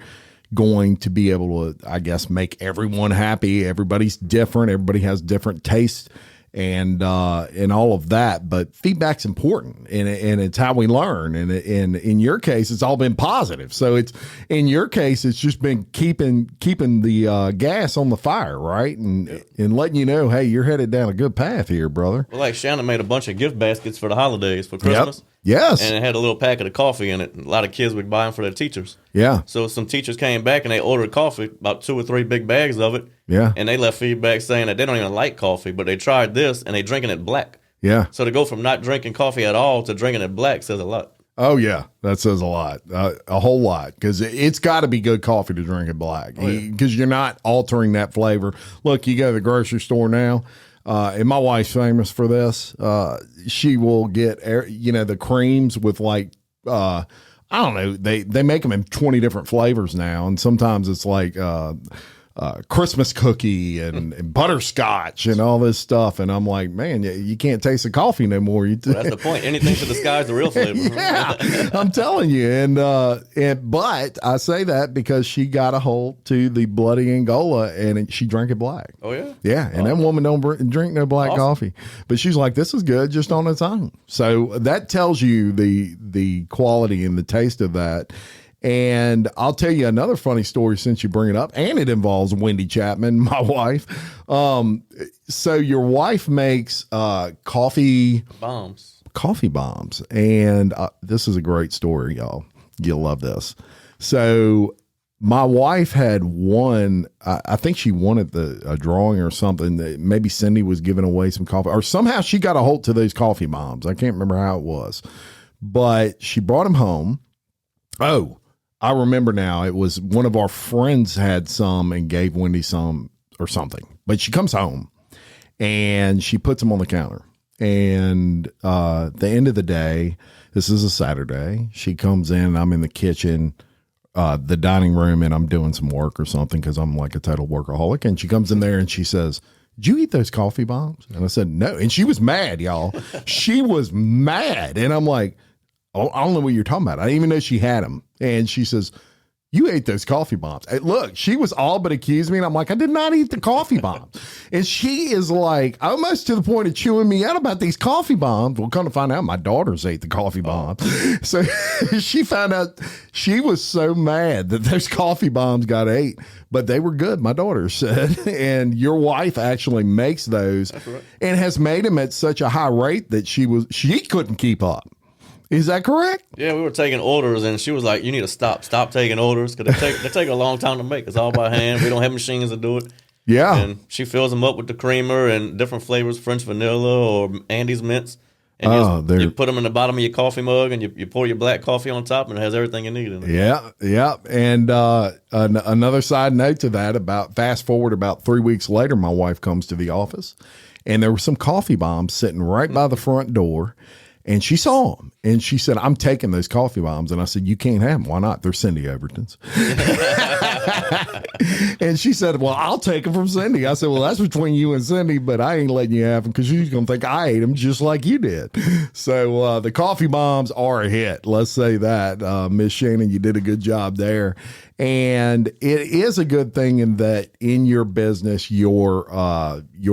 going to be able to, I guess, make everyone happy. Everybody's different. Everybody has different tastes. And all of that, but feedback's important, and it's how we learn. And in your case, it's all been positive. So in your case, it's just been keeping the gas on the fire, right? And letting you know, hey, you're headed down a good path here, brother. Well, like Shannon made a bunch of gift baskets for the holidays for Christmas. Yep. Yes. And it had a little packet of coffee in it. A lot of kids would buy them for their teachers. Yeah. So some teachers came back and they ordered coffee, about 2 or 3 big bags of it. Yeah. And they left feedback saying that they don't even like coffee, but they tried this and they drinking it black. Yeah. So to go from not drinking coffee at all to drinking it black says a lot. Oh, yeah. That says a lot, a whole lot, because it's got to be good coffee to drink it black, because you're not altering that flavor. Look, you go to the grocery store now, and my wife's famous for this. She will get, the creams with I don't know, they make them in 20 different flavors now, and sometimes it's like Christmas cookie and butterscotch and all this stuff. And I'm like, man, you can't taste the coffee no more. Well, that's the point. Anything to disguise the real flavor. Yeah, I'm telling you. But I say that because she got a hold to the Bloody Angola and she drank it black. Oh, yeah? Yeah, and that woman don't drink no black coffee. But she's like, this is good just on its own. So that tells you the quality and the taste of that. And I'll tell you another funny story since you bring it up, and it involves Wendy Chapman, my wife. So your wife makes coffee bombs, and this is a great story, y'all. You'll love this. So my wife had won, I think she won at a drawing or something. That maybe Cindy was giving away some coffee, or somehow she got a hold to those coffee bombs. I can't remember how it was, but she brought them home. Oh, I remember now. It was one of our friends had some and gave Wendy some or something. But she comes home and she puts them on the counter. And the end of the day, this is a Saturday, she comes in, I'm in the kitchen, the dining room, and I'm doing some work or something because I'm like a total workaholic. And she comes in there and she says, did you eat those coffee bombs? And I said, no. And she was mad, y'all. She was mad. And I'm like, oh, I don't know what you're talking about. I didn't even know she had them. And she says, you ate those coffee bombs. Hey, look, she was all but accused me. And I'm like, I did not eat the coffee bombs. And she is like almost to the point of chewing me out about these coffee bombs. Well, come to find out my daughters ate the coffee bombs. So she found out, she was so mad that those coffee bombs got ate, but they were good, my daughter said. And your wife actually makes those and has made them at such a high rate that she couldn't keep up. Is that correct? Yeah, we were taking orders, and she was like, you need to stop taking orders, because they take a long time to make. It's all by hand. We don't have machines to do it. Yeah. And she fills them up with the creamer and different flavors, French vanilla or Andes mints. And you put them in the bottom of your coffee mug, and you pour your black coffee on top, and it has everything you need in it. Yeah. And another side note to that, fast forward about 3 weeks later, my wife comes to the office, and there were some coffee bombs sitting right by the front door. And she saw them, and she said, I'm taking those coffee bombs. And I said, you can't have them. Why not? They're Cindy Overton's. And she said, well, I'll take them from Cindy. I said, well, that's between you and Cindy, but I ain't letting you have them because she's going to think I ate them just like you did. So the coffee bombs are a hit. Let's say that. Miss Shannon, you did a good job there. And it is a good thing in that in your business, you're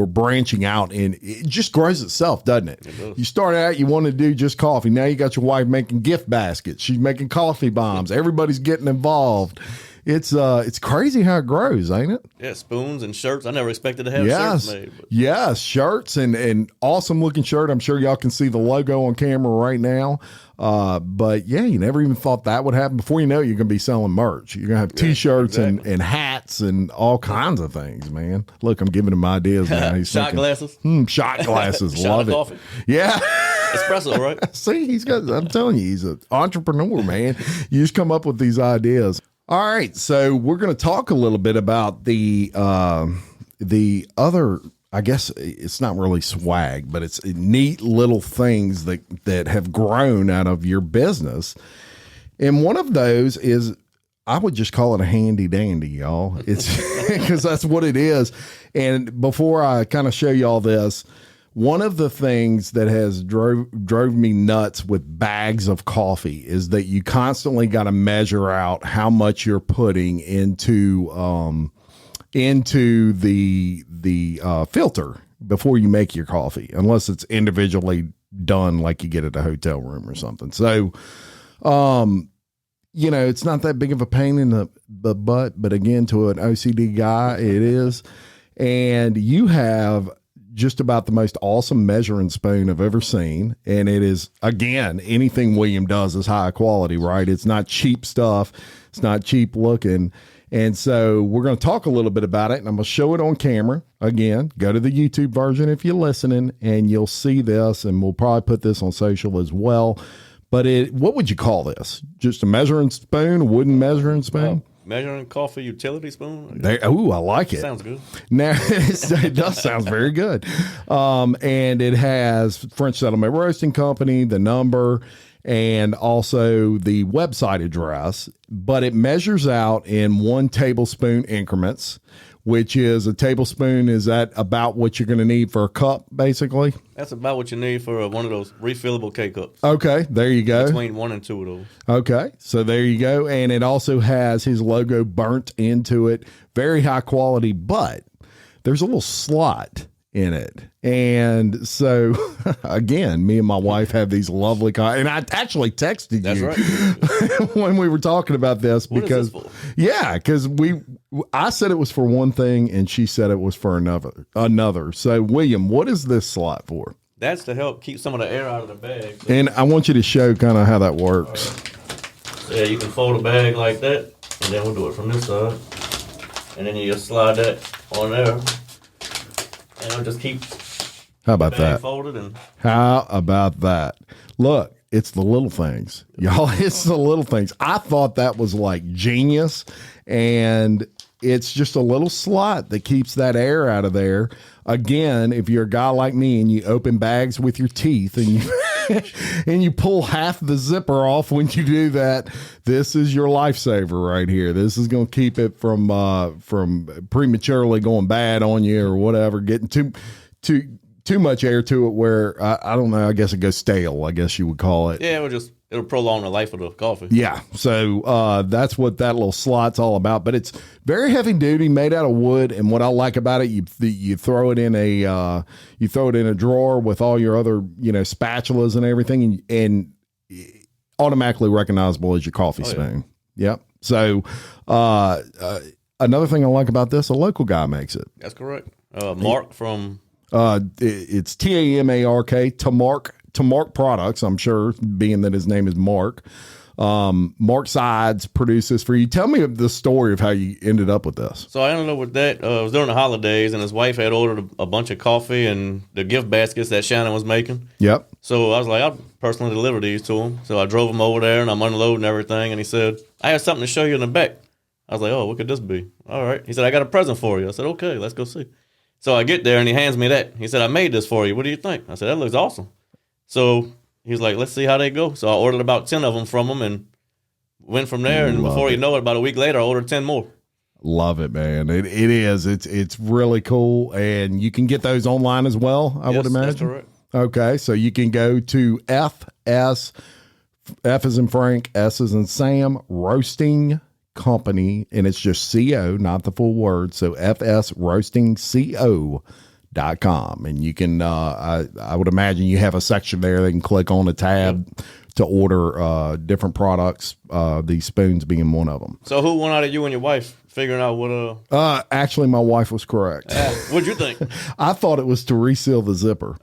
branching out, and it just grows itself, doesn't it? It does. You start out, you want to do just coffee. Now you got your wife making gift baskets. She's making coffee bombs. Everybody's getting involved. It's crazy how it grows, ain't it? Yeah, spoons and shirts. I never expected to have shirts made. But. Yes, shirts and awesome looking shirt. I'm sure y'all can see the logo on camera right now. But yeah, you never even thought that would happen. Before you know it, you're going to be selling merch. You're going to have T-shirts and hats and all kinds of things, man. Look, I'm giving him ideas now. He's shot glasses. Shot glasses. Shot Love it. Coffee. Yeah. Espresso, right? See, I'm telling you, he's an entrepreneur, man. You just come up with these ideas. All right, so we're going to talk a little bit about the other, I guess it's not really swag, but it's neat little things that have grown out of your business. And one of those is, I would just call it a handy dandy, y'all. It's because that's what it is. And before I kind of show y'all this, one of the things that has drove me nuts with bags of coffee is that you constantly got to measure out how much you're putting into the filter before you make your coffee, unless it's individually done like you get at a hotel room or something. So, it's not that big of a pain in the butt, but again, to an OCD guy, it is. And you have just about the most awesome measuring spoon I've ever seen. And it is, again, anything William does is high quality, right? It's not cheap stuff. It's not cheap looking. And so we're going to talk a little bit about it, and I'm going to show it on camera. Again, go to the YouTube version if you're listening, and you'll see this, and we'll probably put this on social as well. But what would you call this? Just a measuring spoon, a wooden measuring spoon? Measuring coffee utility spoon. I like it. Sounds good. Now it does sound very good. And it has French Settlement Roasting Company, the number, and also the website address. But it measures out in 1 tablespoon increments, which is a tablespoon. Is that about what you're going to need for a cup, basically? That's about what you need for one of those refillable K-cups. Okay, there you go. Between 1 and 2 of those. Okay, so there you go. And it also has his logo burnt into it. Very high quality, but there's a little slot in it. And so, again, me and my wife have these lovely and I actually texted you right. when we were talking about this because, I said it was for one thing and she said it was for another. So, William, what is this slot for? That's to help keep some of the air out of the bag. So. And I want you to show kind of how that works. So, you can fold a bag like that, and then we'll do it from this side. And then you just slide that on there. And I'll just keep How about that? Folded and How about that? Look, it's the little things. Y'all, it's the little things. I thought that was like genius. And it's just a little slot that keeps that air out of there. Again, if you're a guy like me and you open bags with your teeth and you and you pull half the zipper off when you do that, this is your lifesaver right here. This is going to keep it from prematurely going bad on you or whatever, getting too much air to it where I don't know, I guess it goes stale, I guess you would call it. Yeah, it'll prolong the life of the coffee. Yeah, so that's what that little slot's all about. But it's very heavy duty, made out of wood. And what I like about it, you throw it in a drawer with all your other spatulas and everything, and automatically recognizable as your coffee spoon. Yeah. Yep. So another thing I like about this, a local guy makes it. That's correct. Mark from it's TAMARK. Tamark Products, I'm sure, being that his name is Mark. Mark Sides produces for you. Tell me the story of how you ended up with this. So I ended up with that. It was during the holidays, and his wife had ordered a bunch of coffee and the gift baskets that Shannon was making. Yep. So I was like, I'll personally deliver these to him. So I drove him over there, and I'm unloading everything, and he said, I have something to show you in the back. I was like, oh, what could this be? All right. He said, I got a present for you. I said, okay, let's go see. So I get there, and he hands me that. He said, I made this for you. What do you think? I said, that looks awesome. So he's like, let's see how they go. So I ordered about 10 of them from him and went from there. And before you know it, about a week later, I ordered 10 more. Love it, man. It is. It's really cool. And you can get those online as well, I would imagine. That's correct. Okay. So you can go to F as in Frank, S as in Sam, Roasting Company. And it's just CO, not the full word. So FSRoastingCO.com, and you can I would imagine you have a section there they can click on a tab to order different products, these spoons being one of them. So who won out of you and your wife figuring out what actually my wife was correct. What'd you think? I thought it was to reseal the zipper.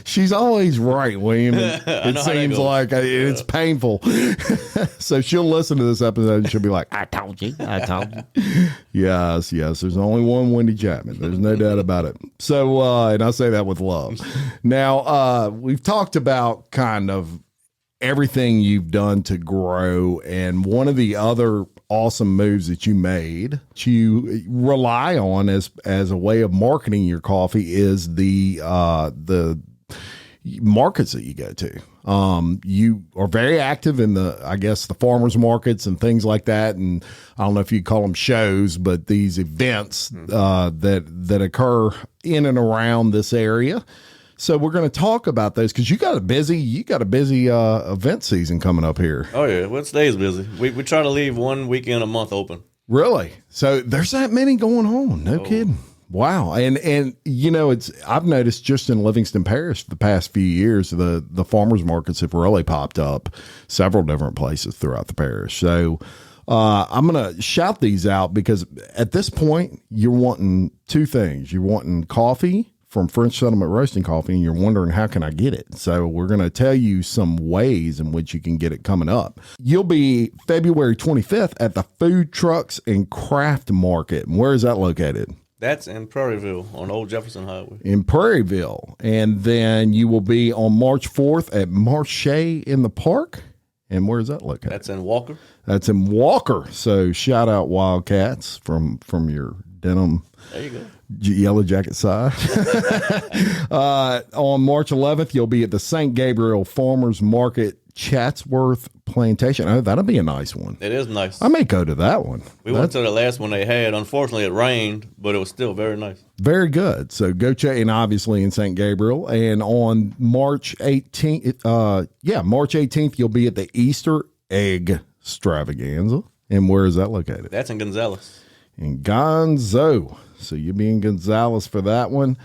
She's always right, William. It seems like it's painful. So she'll listen to this episode and she'll be like, I told you. Yes. There's only one Wendy Chapman. There's no doubt about it. So, and I say that with love. Now, we've talked about kind of everything you've done to grow. And one of the other awesome moves that you made to rely on as a way of marketing your coffee is the markets that you go to. You are very active in the farmers markets and things like that. And I don't know if you call them shows, but these events that occur in and around this area. So we're going to talk about those because you got a busy event season coming up here. Oh yeah, well, it stays busy. We try to leave one weekend a month open. Really? So there's that many going on. No kidding. Wow. And I've noticed just in Livingston Parish the past few years, the farmers markets have really popped up several different places throughout the parish. So I'm going to shout these out because at this point you're wanting two things. You're wanting coffee from French Settlement Roasting Coffee, and you're wondering, how can I get it? So we're going to tell you some ways in which you can get it coming up. You'll be February 25th at the Food Trucks and Craft Market. And where is that located? That's in Prairieville on Old Jefferson Highway. In Prairieville. And then you will be on March 4th at Marche in the Park. And where is that located? That's in Walker. That's in Walker. So shout out Wildcats from your denim. There you go. Yellow Jacket side. On March 11th, you'll be at the St. Gabriel Farmers Market Chatsworth Plantation. Oh, that'll be a nice one. It is nice. I may go to that one. We went to the last one they had. Unfortunately, it rained, but it was still very nice. Very good. So go check, and obviously in St. Gabriel. And on March 18th, March 18th, you'll be at the Easter Egg Extravaganza. And where is that located? That's in Gonzales. In Gonzo. So you'll be in Gonzales for that one.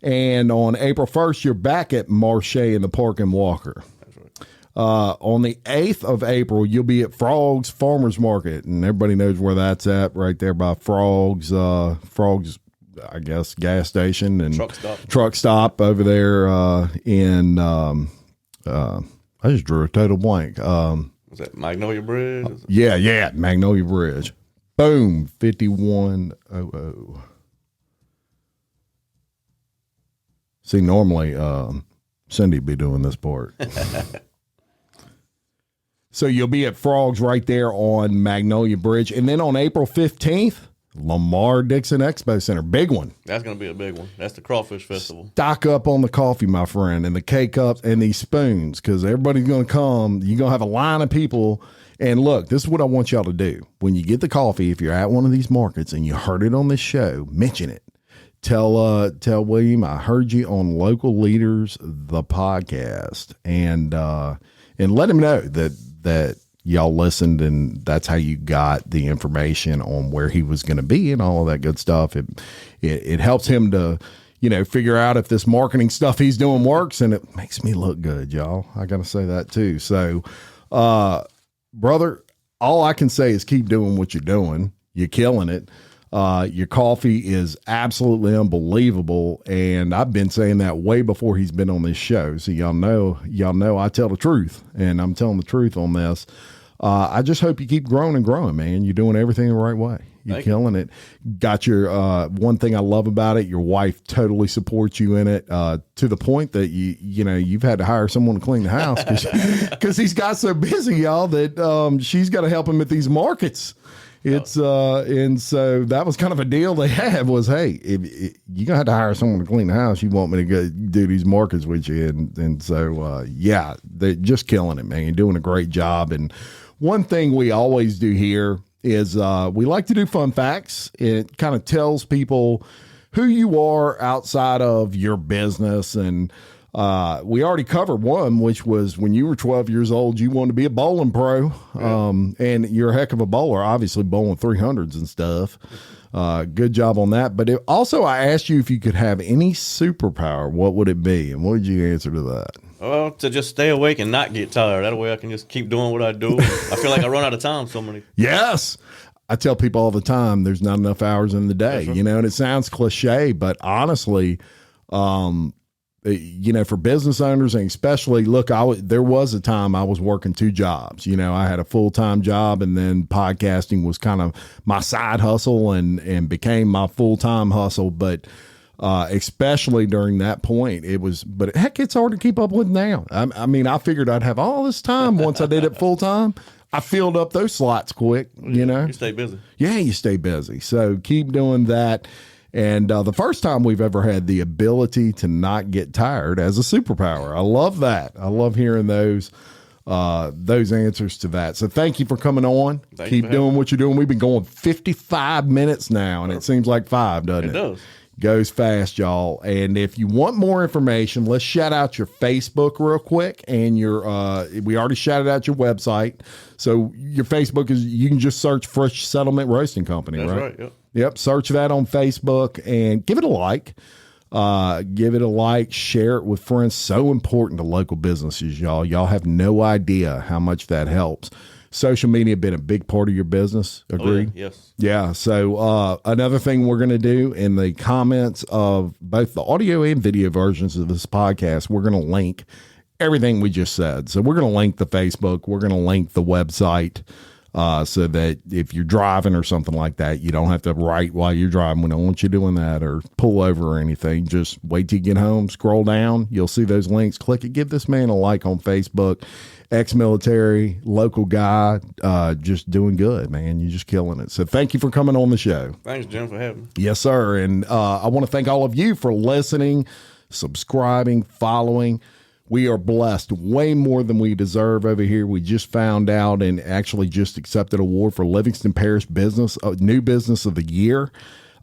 And on April 1st, you're back at Marche in the Park and Walker. That's right. On the 8th of April, you'll be at Frogs Farmers Market. And everybody knows where that's at, right there by Frogs, I guess, gas station and truck stop over there in, I just drew a total blank. Was that Magnolia Bridge? Yeah, Magnolia Bridge. Boom, 5100. See, normally Cindy be doing this part. So you'll be at Frogs right there on Magnolia Bridge. And then on April 15th, Lamar Dixon Expo Center. Big one. That's going to be a big one. That's the Crawfish Festival. Stock up on the coffee, my friend, and the K-Cups and these spoons, because everybody's going to come. You're going to have a line of people. And look, this is what I want y'all to do. When you get the coffee, if you're at one of these markets and you heard it on this show, mention it. Tell William I heard you on Local Leaders, the podcast, and let him know that y'all listened and that's how you got the information on where he was going to be and all of that good stuff. It helps him to, figure out if this marketing stuff he's doing works, and it makes me look good, y'all. I got to say that too. So, brother, all I can say is keep doing what you're doing. You're killing it. Your coffee is absolutely unbelievable, and I've been saying that way before he's been on this show. So y'all know I tell the truth, and I'm telling the truth on this. I just hope you keep growing and growing, man. You're doing everything the right way. You're killing it. Got your one thing I love about it, your wife totally supports you in it, to the point that you've had to hire someone to clean the house because he's got so busy, y'all, that she's got to help him at these markets. It's and so that was kind of a deal they had was, hey, if you're gonna have to hire someone to clean the house, you want me to go do these markets with you, and so they're just killing it, man. You're doing a great job. And one thing we always do here is we like to do fun facts. It kind of tells people who you are outside of your business. And we already covered one, which was when you were 12 years old, you wanted to be a bowling pro. Yeah. And you're a heck of a bowler, obviously bowling 300s and stuff. Good job on that. But also I asked you if you could have any superpower, what would it be? And what did you answer to that? Well, to just stay awake and not get tired. That way I can just keep doing what I do. I feel like I run out of time so many. Yes. I tell people all the time, there's not enough hours in the day, and it sounds cliche, but honestly, for business owners, and especially, look, there was a time I was working 2 jobs. I had a full-time job, and then podcasting was kind of my side hustle and became my full-time hustle. But especially during that point, but heck, it's hard to keep up with now. I figured I'd have all this time once I did it full-time. I filled up those slots quick, You stay busy. Yeah, you stay busy. So keep doing that. And the first time we've ever had the ability to not get tired as a superpower. I love that. I love hearing those answers to that. So thank you for coming on. Keep doing what you're doing. We've been going 55 minutes now, and it seems like 5, doesn't it? It does. Goes fast, y'all. And if you want more information, let's shout out your Facebook real quick. And we already shouted out your website. So your Facebook you can just search Fresh Settlement Roasting Company, That's right? Yep. Yep. Search that on Facebook and give it a like. Give it a like, share it with friends. So important to local businesses, y'all. Y'all have no idea how much that helps. Social media been a big part of your business. Agree? Oh, yeah. Yes. Yeah. So another thing we're going to do in the comments of both the audio and video versions of this podcast, we're going to link everything we just said. So we're going to link the Facebook. We're going to link the website so that if you're driving or something like that, you don't have to write while you're driving. We don't want you doing that or pull over or anything. Just wait till you get home, scroll down. You'll see those links. Click it. Give this man a like on Facebook. Ex-military, local guy, just doing good, man. You're just killing it. So thank you for coming on the show. Thanks, Jim, for having me. Yes, sir. And I want to thank all of you for listening, subscribing, following. We are blessed way more than we deserve over here. We just found out and actually just accepted an award for Livingston Parish New Business of the Year.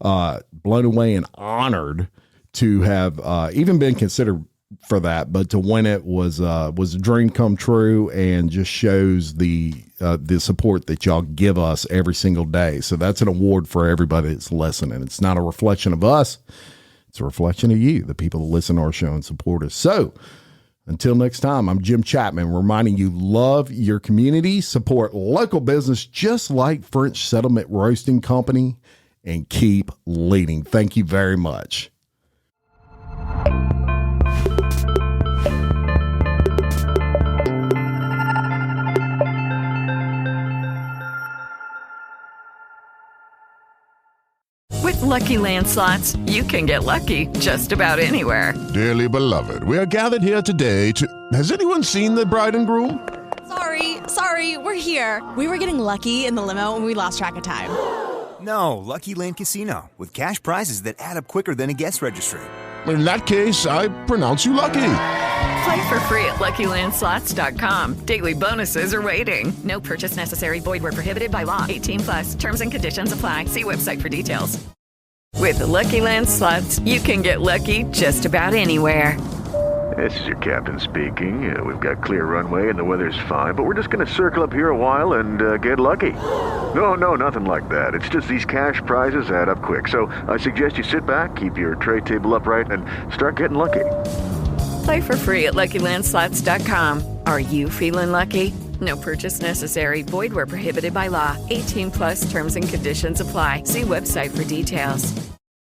Blown away and honored to have even been considered for that, but to win it was a dream come true, and just shows the support that y'all give us every single day. So that's an award for everybody that's listening. It's not a reflection of us. It's a reflection of you, the people that listen to our show and support us. So until next time, I'm Jim Chapman, reminding you, love your community, support local business just like French Settlement Roasting Company, and keep leading. Thank you very much. With Lucky Land Slots, you can get lucky just about anywhere. Dearly beloved, we are gathered here today to... Has anyone seen the bride and groom? Sorry, we're here. We were getting lucky in the limo and we lost track of time. No, Lucky Land Casino, with cash prizes that add up quicker than a guest registry. In that case, I pronounce you lucky. Play for free at LuckyLandSlots.com. Daily bonuses are waiting. No purchase necessary. Void where prohibited by law. 18+. Terms and conditions apply. See website for details. With the Lucky Land Slots, you can get lucky just about anywhere. This is your captain speaking. We've got clear runway and the weather's fine, but we're just going to circle up here a while and get lucky. No, nothing like that. It's just these cash prizes add up quick. So I suggest you sit back, keep your tray table upright, and start getting lucky. Play for free at LuckyLandSlots.com. Are you feeling lucky? No purchase necessary. Void where prohibited by law. 18+ terms and conditions apply. See website for details.